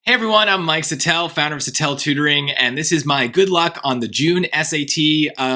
Hey everyone, I'm Mike Settele, founder of Settele Tutoring, and this is my good luck on the June SAT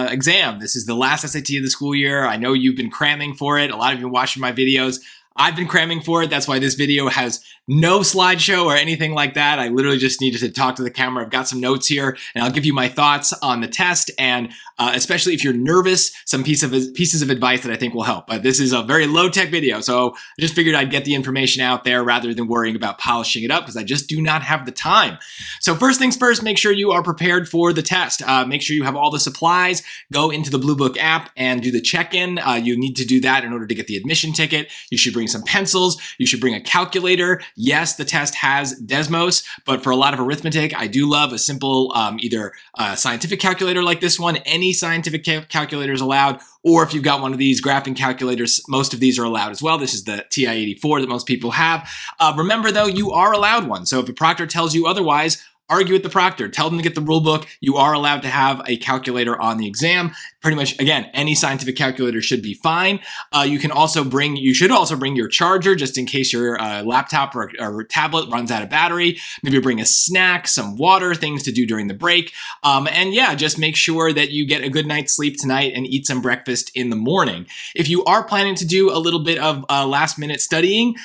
exam. This is the last SAT of the school year. I know you've been cramming for it. A lot of you watching my videos. I've been cramming for it. That's why this video has no slideshow or anything like that. I literally just needed to talk to the camera. I've got some notes here and I'll give you my thoughts on the test, and especially if you're nervous, some pieces of advice that I think will help. But this is a very low-tech video, so I just figured I'd get the information out there rather than worrying about polishing it up because I just do not have the time. So first things first, make sure you are prepared for the test. Make sure you have all the supplies. Go into the Blue Book app and do the check-in. You need to do that in order to get the admission ticket. You should bring some pencils. You should bring a calculator. Yes, the test has Desmos, but for a lot of arithmetic, I do love a simple either scientific calculator like this one. Any scientific calculator is allowed, or if you've got one of these graphing calculators, most of these are allowed as well. This is the TI-84 that most people have. Remember though, you are allowed one. So if a proctor tells you otherwise, argue with the proctor. Tell them to get the rule book. You are allowed to have a calculator on the exam. Pretty much, again, any scientific calculator should be fine. You should also bring your charger just in case your laptop or tablet runs out of battery. Maybe bring a snack, some water, things to do during the break. And yeah, just make sure that you get a good night's sleep tonight and eat some breakfast in the morning. If you are planning to do a little bit of last minute studying,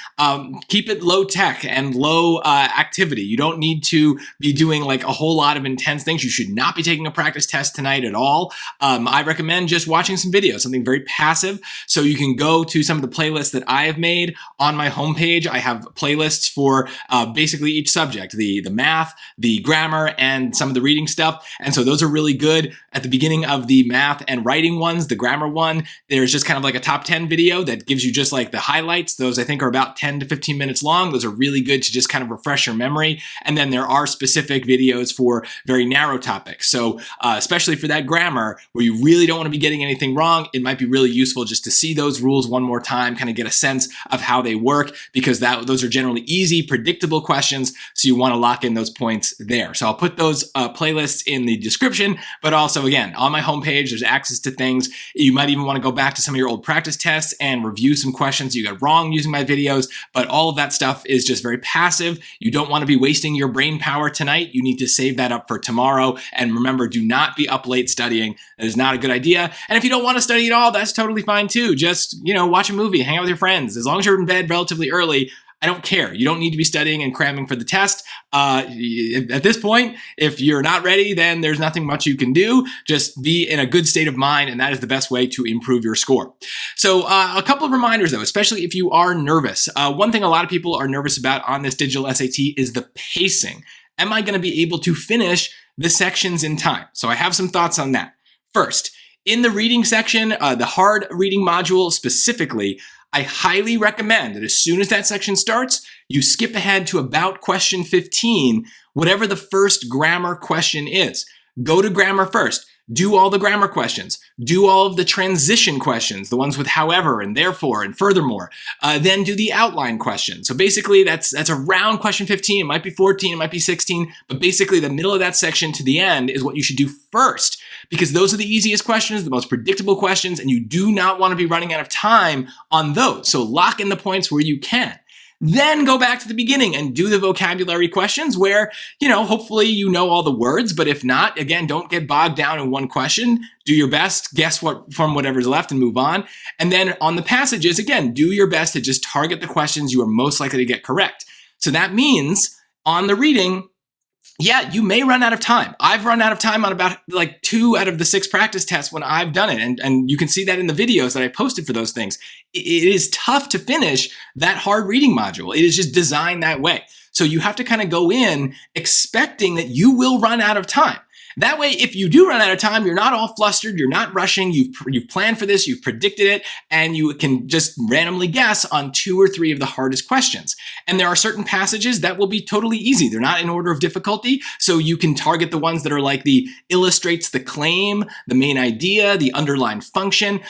keep it low tech and low activity. You don't need to be doing like a whole lot of intense things. You should not be taking a practice test tonight at all. I recommend just watching some videos, something very passive. So you can go to some of the playlists that I have made on my homepage. I have playlists for basically each subject, the math, the grammar, and some of the reading stuff. And so those are really good. At the beginning of the math and writing ones, the grammar one, there's just kind of like a top 10 video that gives you just like the highlights. Those I think are about 10 to 15 minutes long. Those are really good to just kind of refresh your memory. And then there are specific videos for very narrow topics. So especially for that grammar where you really don't want to be getting anything wrong, it might be really useful just to see those rules one more time, kind of get a sense of how they work, because those are generally easy, predictable questions. So you want to lock in those points there. So I'll put those playlists in the description, but also again, on my homepage, there's access to things. You might even want to go back to some of your old practice tests and review some questions you got wrong using my videos, but all of that stuff is just very passive. You don't want to be wasting your brain power tonight. You need to save that up for tomorrow. And remember, do not be up late studying. That is not a good idea. And if you don't want to study at all, that's totally fine too. Just, watch a movie, hang out with your friends. As long as you're in bed relatively early, I don't care. You don't need to be studying and cramming for the test. At this point, if you're not ready, then there's nothing much you can do. Just be in a good state of mind, and that is the best way to improve your score. So a couple of reminders though, especially if you are nervous. One thing a lot of people are nervous about on this digital SAT is the pacing. Am I going to be able to finish the sections in time? So I have some thoughts on that. First, in the reading section, the hard reading module specifically, I highly recommend that as soon as that section starts, you skip ahead to about question 15, whatever the first grammar question is. Go to grammar first. Do all the grammar questions. Do all of the transition questions, the ones with however and therefore and furthermore. Then do the outline question. So basically that's around question 15. It might be 14, it might be 16, but basically the middle of that section to the end is what you should do first, because those are the easiest questions, the most predictable questions, and you do not want to be running out of time on those. So lock in the points where you can. Then go back to the beginning and do the vocabulary questions where, hopefully you know all the words, but if not, again, don't get bogged down in one question. Do your best, guess what from whatever's left and move on. And then on the passages, again, do your best to just target the questions you are most likely to get correct. So that means on the reading, yeah, you may run out of time. I've run out of time on about like 2 out of the 6 practice tests when I've done it. And you can see that in the videos that I posted for those things. It is tough to finish that hard reading module. It is just designed that way. So you have to kind of go in expecting that you will run out of time. That way, if you do run out of time, you're not all flustered, you're not rushing, you've planned for this, you've predicted it, and you can just randomly guess on 2 or 3 of the hardest questions. And there are certain passages that will be totally easy. They're not in order of difficulty, so you can target the ones that are like the illustrates the claim, the main idea, the underlined function.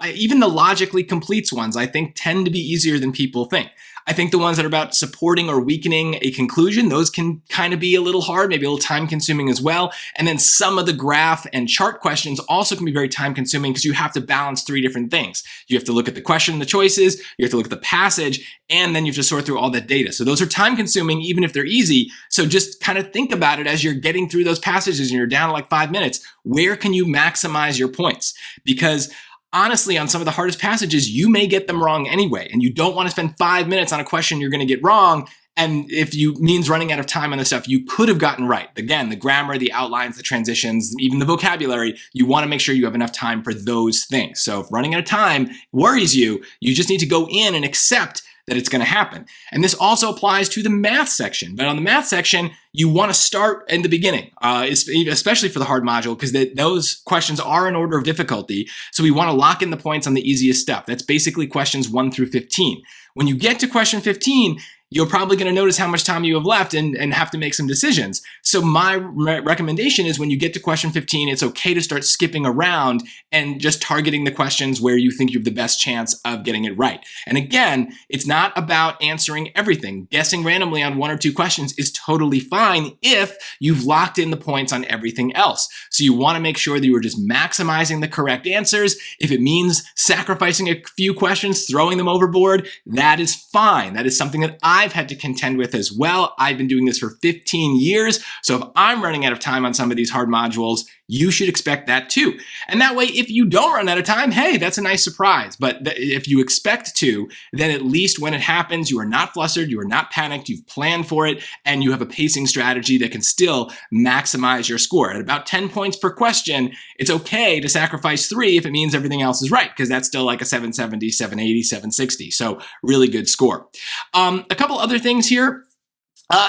Even the logically completes ones, I think, tend to be easier than people think. I think the ones that are about supporting or weakening a conclusion, those can kind of be a little hard, maybe a little time consuming as well. And then some of the graph and chart questions also can be very time consuming because you have to balance three different things. You have to look at the question, the choices, you have to look at the passage, and then you have to sort through all that data. So those are time consuming even if they're easy. So just kind of think about it as you're getting through those passages and you're down to like 5 minutes. Where can you maximize your points? Because honestly, on some of the hardest passages, you may get them wrong anyway, and you don't want to spend 5 minutes on a question you're going to get wrong. And if you means running out of time on the stuff you could have gotten right, again, the grammar, the outlines, the transitions, even the vocabulary, you want to make sure you have enough time for those things. So if running out of time worries you, you just need to go in and accept that it's going to happen. And this also applies to the math section. But on the math section, you want to start in the beginning, especially for the hard module, because those questions are in order of difficulty. So we want to lock in the points on the easiest stuff. That's basically questions 1 through 15. When you get to question 15, you're probably going to notice how much time you have left and have to make some decisions. So my recommendation is when you get to question 15, it's okay to start skipping around and just targeting the questions where you think you have the best chance of getting it right. And again, it's not about answering everything. Guessing randomly on 1 or 2 questions is totally fine if you've locked in the points on everything else. So you want to make sure that you are just maximizing the correct answers. If it means sacrificing a few questions, throwing them overboard, that is fine. That is something that I've had to contend with as well. I've been doing this for 15 years. So if I'm running out of time on some of these hard modules, you should expect that too. And that way, if you don't run out of time, hey, that's a nice surprise. But if you expect to, then at least when it happens, you are not flustered, you are not panicked, you've planned for it, and you have a pacing strategy that can still maximize your score. At about 10 points per question, it's okay to sacrifice 3 if it means everything else is right, because that's still like a 770, 780, 760. So really good score. A couple other things here.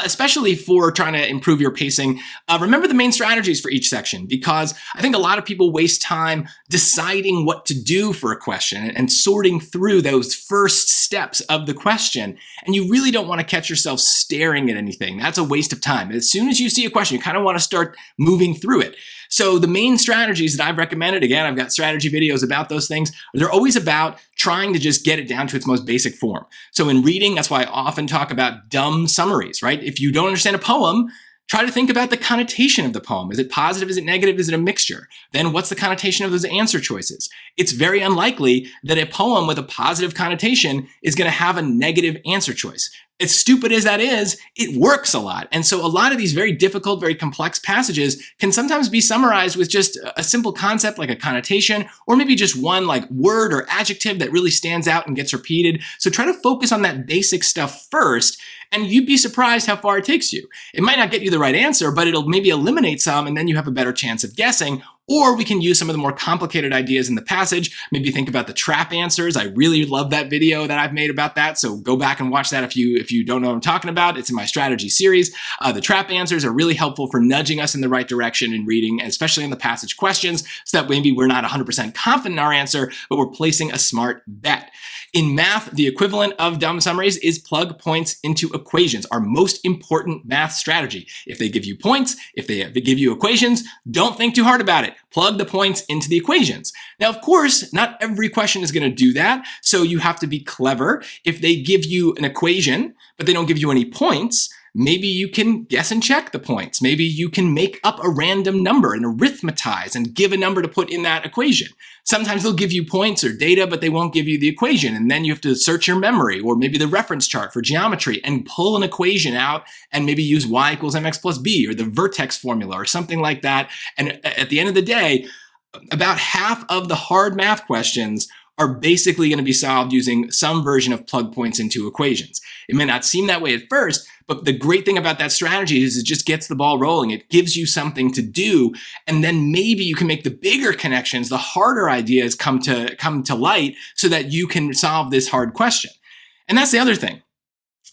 Especially for trying to improve your pacing, remember the main strategies for each section, because I think a lot of people waste time deciding what to do for a question and sorting through those first steps of the question. And you really don't want to catch yourself staring at anything. That's a waste of time. As soon as you see a question, you kind of want to start moving through it. So the main strategies that I've recommended, again, I've got strategy videos about those things. They're always about trying to just get it down to its most basic form. So in reading, that's why I often talk about dumb summaries, right? If you don't understand a poem, try to think about the connotation of the poem. Is it positive? Is it negative? Is it a mixture? Then what's the connotation of those answer choices? It's very unlikely that a poem with a positive connotation is going to have a negative answer choice. As stupid as that is, it works a lot. And so a lot of these very difficult, very complex passages can sometimes be summarized with just a simple concept like a connotation, or maybe just one like word or adjective that really stands out and gets repeated. So try to focus on that basic stuff first, and you'd be surprised how far it takes you. It might not get you the right answer, but it'll maybe eliminate some, and then you have a better chance of guessing. Or we can use some of the more complicated ideas in the passage. Maybe think about the trap answers. I really love that video that I've made about that. So go back and watch that if you don't know what I'm talking about. It's in my strategy series. The trap answers are really helpful for nudging us in the right direction in reading, especially in the passage questions, so that maybe we're not 100% confident in our answer, but we're placing a smart bet. In math, the equivalent of dumb summaries is plug points into equations, our most important math strategy. If they give you points, if they give you equations, don't think too hard about it. Plug the points into the equations. Now, of course, not every question is going to do that, so you have to be clever. If they give you an equation, but they don't give you any points, maybe you can guess and check the points. Maybe you can make up a random number and arithmetize and give a number to put in that equation. Sometimes they'll give you points or data, but they won't give you the equation. And then you have to search your memory or maybe the reference chart for geometry and pull an equation out and maybe use y equals mx plus b or the vertex formula or something like that. And at the end of the day, about half of the hard math questions are basically going to be solved using some version of plug points into equations. It may not seem that way at first, but the great thing about that strategy is it just gets the ball rolling. It gives you something to do, and then maybe you can make the bigger connections, the harder ideas come to light so that you can solve this hard question. And that's the other thing.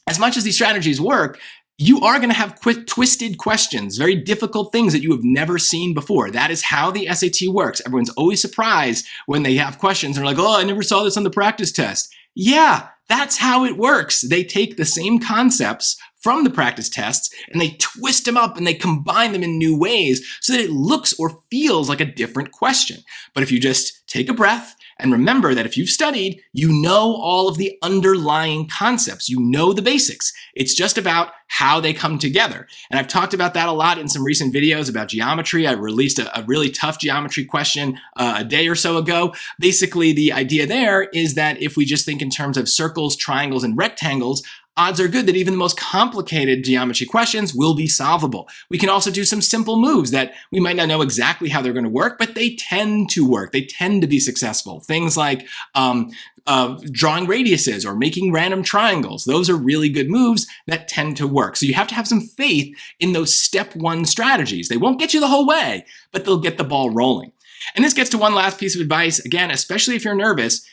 As much as these strategies work, you are going to have twisted questions, very difficult things that you have never seen before. That is how the SAT works. Everyone's always surprised when they have questions. They're like, oh, I never saw this on the practice test. Yeah, that's how it works. They take the same concepts from the practice tests and they twist them up and they combine them in new ways so that it looks or feels like a different question. But if you just take a breath, and remember that if you've studied, you know all of the underlying concepts. You know the basics. It's just about how they come together. And I've talked about that a lot in some recent videos about geometry. I released a really tough geometry question a day or so ago. Basically, the idea there is that if we just think in terms of circles, triangles, and rectangles, odds are good that even the most complicated geometry questions will be solvable. We can also do some simple moves that we might not know exactly how they're going to work, but they tend to work. They tend to be successful. Things like drawing radiuses or making random triangles. Those are really good moves that tend to work. So you have to have some faith in those step one strategies. They won't get you the whole way, but they'll get the ball rolling. And this gets to one last piece of advice. Again, especially if you're nervous,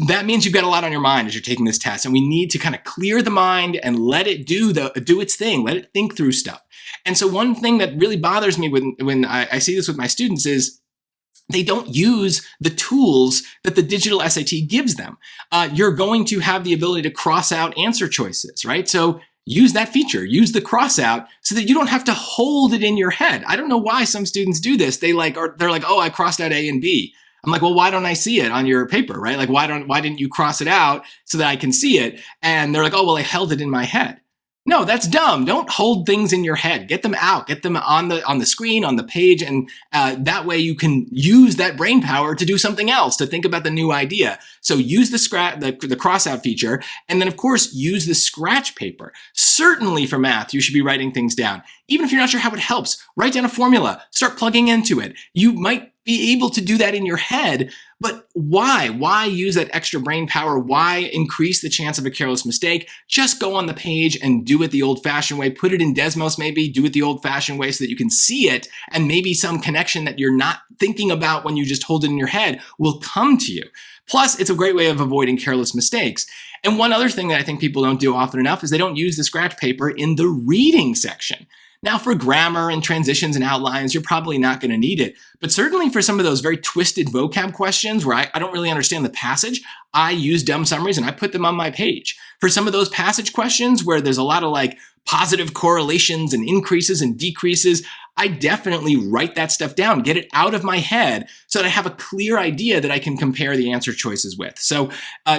that means you've got a lot on your mind as you're taking this test, and we need to kind of clear the mind and let it do its thing, let it think through stuff. And so one thing that really bothers me when I see this with my students is they don't use the tools that the digital SAT gives them. You're going to have the ability to cross out answer choices, right? So use that feature, use the cross out so that you don't have to hold it in your head. I don't know why some students do this. They're like, oh, I crossed out A and B. I'm like, well, why don't I see it on your paper, right? Like, why didn't you cross it out so that I can see it? And they're like, oh, well, I held it in my head. No, that's dumb. Don't hold things in your head. Get them out. Get them on the screen, on the page, and that way you can use that brain power to do something else, to think about the new idea. So use the crossout feature, and then of course use the scratch paper. Certainly for math, you should be writing things down. Even if you're not sure how it helps, write down a formula. Start plugging into it. You might be able to do that in your head, but why? Why use that extra brain power? Why increase the chance of a careless mistake? Just go on the page and do it the old-fashioned way. Put it in Desmos maybe, do it the old-fashioned way so that you can see it, and maybe some connection that you're not thinking about when you just hold it in your head will come to you. Plus, it's a great way of avoiding careless mistakes. And one other thing that I think people don't do often enough is they don't use the scratch paper in the reading section. Now, for grammar and transitions and outlines, you're probably not going to need it. But certainly for some of those very twisted vocab questions where I don't really understand the passage, I use dumb summaries and I put them on my page. For some of those passage questions where there's a lot of like positive correlations and increases and decreases, I definitely write that stuff down, get it out of my head so that I have a clear idea that I can compare the answer choices with. So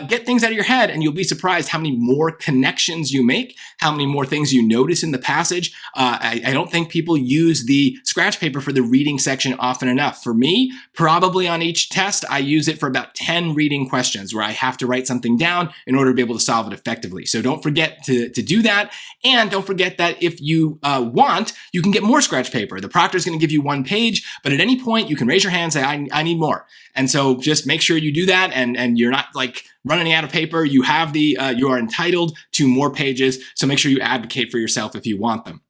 get things out of your head and you'll be surprised how many more connections you make, how many more things you notice in the passage. I don't think people use the scratch paper for the reading section often enough. For me, probably on each test, I use it for about 10 reading questions where I have to write something down in order to be able to solve it effectively. So don't forget to do that. And don't forget that if you want, you can get more scratch paper. The proctor's going to give you one page, but at any point you can raise your hand and say, I need more. And so just make sure you do that and you're not like running out of paper. You have you are entitled to more pages. So make sure you advocate for yourself if you want them.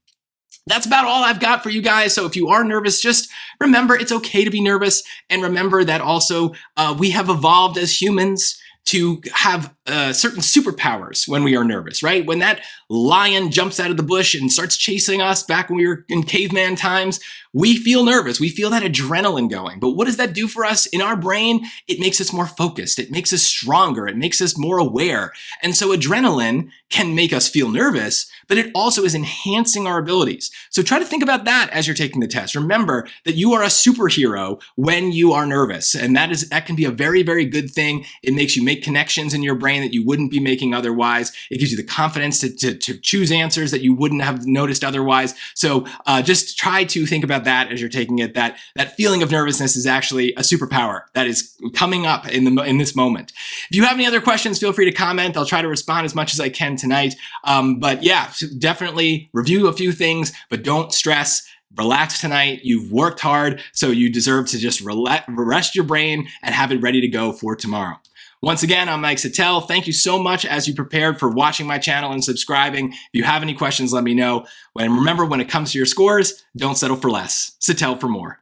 That's about all I've got for you guys. So if you are nervous, just remember it's okay to be nervous. And remember that also we have evolved as humans to have certain superpowers when we are nervous, right? When that lion jumps out of the bush and starts chasing us back when we were in caveman times, we feel nervous. We feel that adrenaline going. But what does that do for us in our brain? It makes us more focused. It makes us stronger. It makes us more aware. And so adrenaline can make us feel nervous, but it also is enhancing our abilities. So try to think about that as you're taking the test. Remember that you are a superhero when you are nervous. And that can be a very, very good thing. It makes you make connections in your brain that you wouldn't be making otherwise. It gives you the confidence to choose answers that you wouldn't have noticed otherwise. So just try to think about that as you're taking it, that feeling of nervousness is actually a superpower that is coming up in this moment. If you have any other questions, feel free to comment. I'll try to respond as much as I can tonight. But yeah, definitely review a few things, but don't stress. Relax tonight. You've worked hard, so you deserve to just rest your brain and have it ready to go for tomorrow. Once again, I'm Mike Settele. Thank you so much as you prepared for watching my channel and subscribing. If you have any questions, let me know. And remember, when it comes to your scores, don't settle for less. Settele for more.